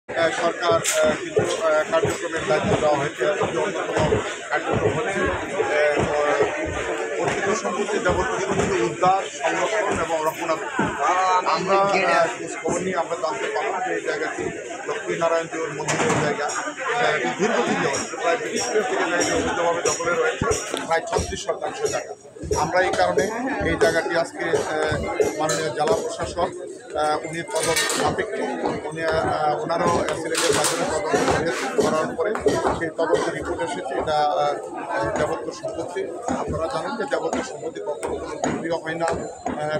সরকার কিছু কার্যক্রমের দায়িত্ব দেওয়া হয়েছে। অন্যতম কার্যক্রম হচ্ছে অর্পিত সম্পত্তি যাবতীয় সম্পত্তি উদ্ধার, সংরক্ষণ এবং রক্ষণাবেক্ষণ। আমরা খবর নিয়ে আমরা জানতে পারলাম যে এই জায়গাটি লক্ষ্মীনারায়ণ জিউর মন্দিরের জায়গা। এটা একটি দীর্ঘদিন যাবত প্রায় 20 থেকে অবৈধভাবে দখলে রয়েছে প্রায় 36% জায়গা। আমরা এই কারণে এই জায়গাটি আজকে মাননীয় জেলা প্রশাসক উনি তদন্ত সাপেক্ষে ওনারও সিলেটের মাধ্যমে তদন্ত করার পরে সেই তদন্ত রিপোর্ট এসেছে। এটা যাবতীয় সম্পত্তি। আপনারা জানেন যে যাবতীয় সম্পত্তি কখনো কোনো বিক্রিও হয় না,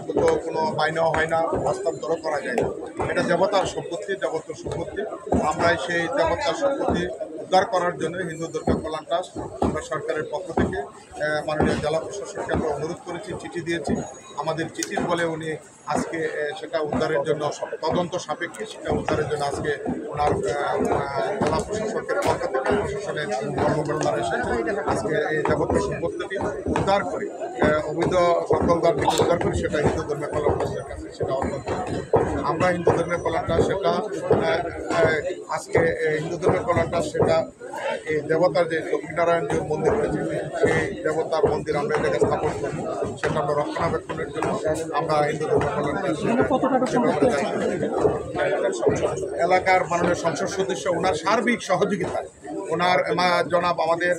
কোথাও কোনো মাইনাও হয় না, হস্তান্তরও করা যায় না। এটা দেবতার সম্পত্তি, যাবতীয় সম্পত্তি। আমরা সেই দেবতার সম্পত্তি উদ্ধার করার জন্য হিন্দু ধর্মীয় কল্যাণ ট্রাস্ট আমরা সরকারের পক্ষ থেকে মাননীয় জেলা প্রশাসনকে আমরা অনুরোধ করেছি, চিঠি দিয়েছি। আমাদের চিঠির বলে উনি আজকে সেটা উদ্ধারের জন্য তদন্ত সাপেক্ষে সেটা উদ্ধারের জন্য আজকে ওনার জেলা প্রশাসকের পক্ষ থেকে প্রশাসনের কর্মকর্তারা এসেছে। আজকে এই যাবতীয় সম্পত্তিটি উদ্ধার করে অবৈধ দখলদার থেকে উদ্ধার করে সেটা হিন্দু ধর্মের কল্যাণ ট্রাস্টের কাছে সেটা অর্পণ করা। আমরা হিন্দু ধর্মের কল্যাণ ট্রাস্ট সেটা আজকে হিন্দু ধর্মের কল্যাণ ট্রাস্ট সেটা এই দেবতার যে লক্ষ্মীনারায়ণ যে মন্দির রয়েছে সেই দেবতার মন্দির আমরা এটাকে স্থাপন করবো। সেটা আমরা রক্ষণাবেক্ষণের জন্য আমরা হিন্দু ধর্মের কল্যাণ এলাকার মাননীয় সংসদ সদস্য ওনার সার্বিক সহযোগিতায় ওনার জনাব আমাদের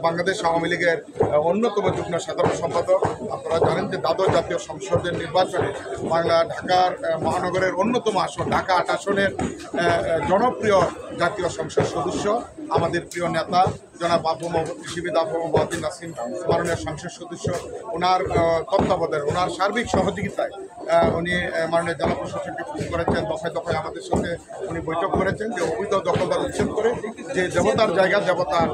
বাংলাদেশ আওয়ামী লীগের অন্যতম যুগ্ম সাধারণ সম্পাদক। আপনারা জানেন যে দ্বাদশ জাতীয় সংসদের নির্বাচনে ঢাকার মহানগরের অন্যতম আসন ঢাকা ৮ আসনের জনপ্রিয় জাতীয় সংসদ সদস্য আমাদের প্রিয় নেতা জনাব কৃষিবিদ আবু মোহাম্মদ নাসিম মাননীয় সংসদ সদস্য ওনার তত্ত্বাবধানে ওনার সার্বিক সহযোগিতায় উনি মাননীয় জেলা প্রশাসনকে ফোন করেছেন। দফায় দফায় আমাদের সাথে উনি বৈঠক করেছেন যে অবৈধ দখলদার উচ্ছেদ করে যে দেবতার জায়গা দেবতার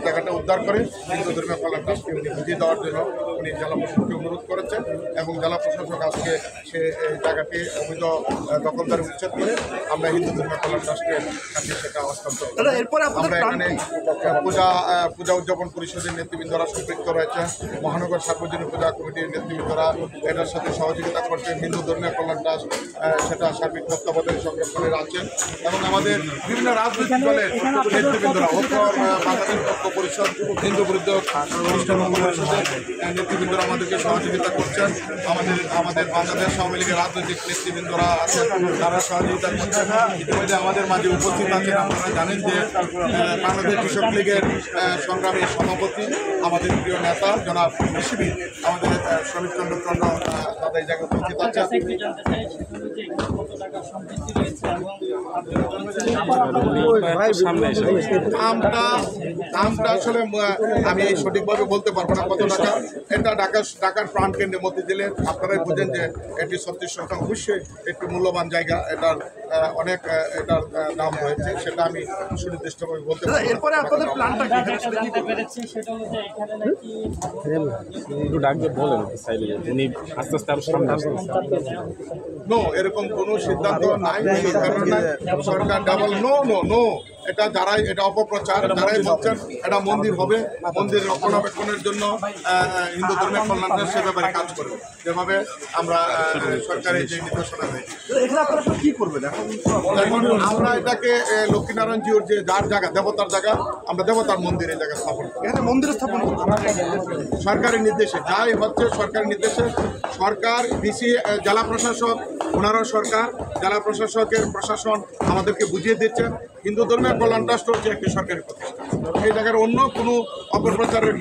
জায়গাটা উদ্ধার করে হিন্দু ধর্মীয় কল্যাণ ট্রাস্টকে উনি বুঝিয়ে দেওয়ার জন্য উনি জেলা প্রশাসনকে অনুরোধ করেছেন এবং জেলা প্রশাসক আজকে সে জায়গাটি অবৈধ দখলদার উচ্ছেদ করে আমরা হিন্দু ধর্মীয় কল্যাণ ট্রাস্টের কাছে সেটা হস্তান্তর। আমরা এখানে পূজা উদযাপন পরিষদের নেতৃবৃন্দরা সম্পৃক্ত রয়েছে, মহানগর সার্বজনীন পূজা কমিটির নেতৃবৃন্দরা এটার সাথে সহযোগিতা করছেন, হিন্দু ধর্মীয় কল্যাণ ট্রাস্ট সেটা সার্বিক তত্ত্বাবধানে সংরক্ষণে আছেন এবং আমাদের বিভিন্ন রাজনৈতিক দলের নেতৃবৃন্দরা বাংলাদেশ ঐক্য পরিষদ হিন্দু বিরুদ্ধ অনুষ্ঠান পরিষদের নেতৃবৃন্দরা আমাদেরকে সহযোগিতা করছেন। আমাদের বাংলাদেশ আওয়ামী লীগের রাজনৈতিক নেতৃবৃন্দরা আছেন, তারা সহযোগিতা করছেন। ইতিমধ্যে আমাদের মাঝে উপস্থিত আছেন আপনারা জানেন যে বাংলাদেশ কৃষক লীগের সংগ্রামী সভাপতি আমাদের প্রিয় নেতা জনাব কৃষিবিদ আমাদের শরীরচন্দ্র দাদা এই জায়গায় উপস্থিত আছেন। দামটা আসলে আমি সঠিকভাবে বলতে পারবো না কত টাকা। এটা ঢাকার প্রাণ কেন্দ্রে মতিঝিলে আপনারাই বোঝেন যে এটি 36% অবশ্যই একটি মূল্যবান জায়গা। এটার অনেক এটার দাম রয়েছে, সেটা আমি সুনির্দিষ্টভাবে বলতে পারবো। এরপরে আপনাদের প্ল্যানটা নো এরকম কোনো সিদ্ধান্ত নাই, সরকার ডাবল নো এটা যারাই এটা অপপ্রচার যারাই বলছেন এটা মন্দির হবে, মন্দির রক্ষণাবেক্ষণের জন্য হিন্দু ধর্মের কল্যাণ ট্রাস্ট সে ব্যাপারে কাজ করবে যেভাবে আমরা সরকারের যে নির্দেশনা হয়েছে। কি করবেন এখন আমরা এটাকে লক্ষ্মীনারায়ণ জিউর যে যার জায়গা দেবতার জায়গা আমরা দেবতার মন্দির এই জায়গায় স্থাপন করি। এখানে মন্দির স্থাপন সরকারের নির্দেশে যাই হচ্ছে সরকারের নির্দেশে সরকার ডিসি জেলা প্রশাসক ওনারও সরকার জেলা প্রশাসকের প্রশাসন আমাদেরকে বুঝিয়ে দিচ্ছেন হিন্দু ধর্মের কল্যাণ ট্রাস্ট হচ্ছে একটি সরকারি প্রতিষ্ঠান। এই জায়গার অন্য কোনো অপপ্রচারের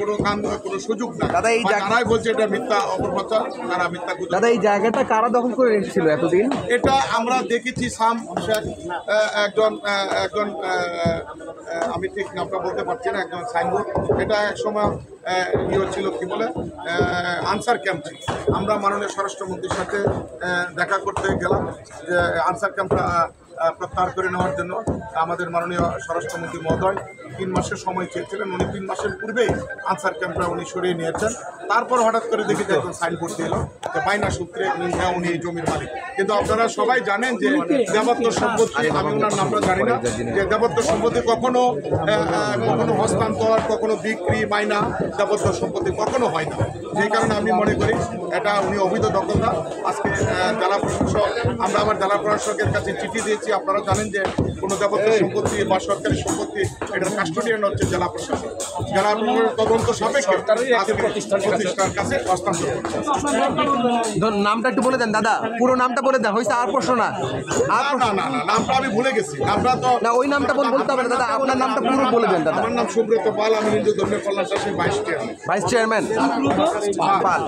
কোনো সুযোগ না। যারাই বলছে এটা মিথ্যা অপপ্রচার, তারা মিথ্যা। দাদা এই জায়গাটা কারা দখল করে রেখেছিল এতদিন? এটা আমরা দেখেছি একজন আমি ঠিক নামটা বলতে পারছি না, একজন সাইনবোর্ড। এটা এক সময় ছিল কি বলে আনসার ক্যাম্প ছিল। আমরা মাননীয় স্বরাষ্ট্রমন্ত্রীর সাথে দেখা করতে গেলাম যে আনসার ক্যাম্পটা প্রত্যাহার করে নেওয়ার জন্য। আমাদের মাননীয় স্বরাষ্ট্রমন্ত্রী মহোদয় 3 মাসের সময় চেয়েছিলেন, উনি 3 মাসের পূর্বেই আনসার ক্যাম্পটা উনি সরিয়ে নিয়েছেন তারপর হঠাৎ করে দেখি যে একজন সাইনবোর্ড দিল যে বাইনা সূত্রে উনি এই জমির মালিক। কিন্তু আপনারা সবাই জানেন যে দেবত্ব সম্পত্তি, আমি ওনার নামটা জানি না, যে দেবত্ব সম্পত্তি কখনো হস্তান্তর, কখনো বিক্রি, বাইনা দেবত্ব সম্পত্তি কখনো হয় না। সেই কারণে আমি মনে করি এটা উনি অবৈধ দখলদার। আজকে জেলা প্রশাসক, আমরা আমার জেলা প্রশাসকের কাছে চিঠি দিয়েছি। আপনারা জানেন যে কোনো দেবত্ব সম্পত্তি বা সরকারি সম্পত্তি এটার কাস্টোডিয়ান হচ্ছে জেলা প্রশাসক। জেলা তদন্ত সাপেক্ষে প্রতিষ্ঠানের কাছে হস্তান্তর করছে। নামটা একটু বলে দেন দাদা, পুরো নামটা বলে দেন, হয়েছে আর প্রশ্ন না। না, নামটা আমি ভুলে গেছি। নামটা তো না, ওই নামটা বলতে হবে না দাদা, আপনার নামটা পুরো বলে দেন দাদা। আমার নাম সুব্রত পাল, আমি হিন্দু ধর্মের কল্যাণ ট্রাস্টের ভাইস চেয়ারম্যান। ভাইস চেয়ারম্যান পাল।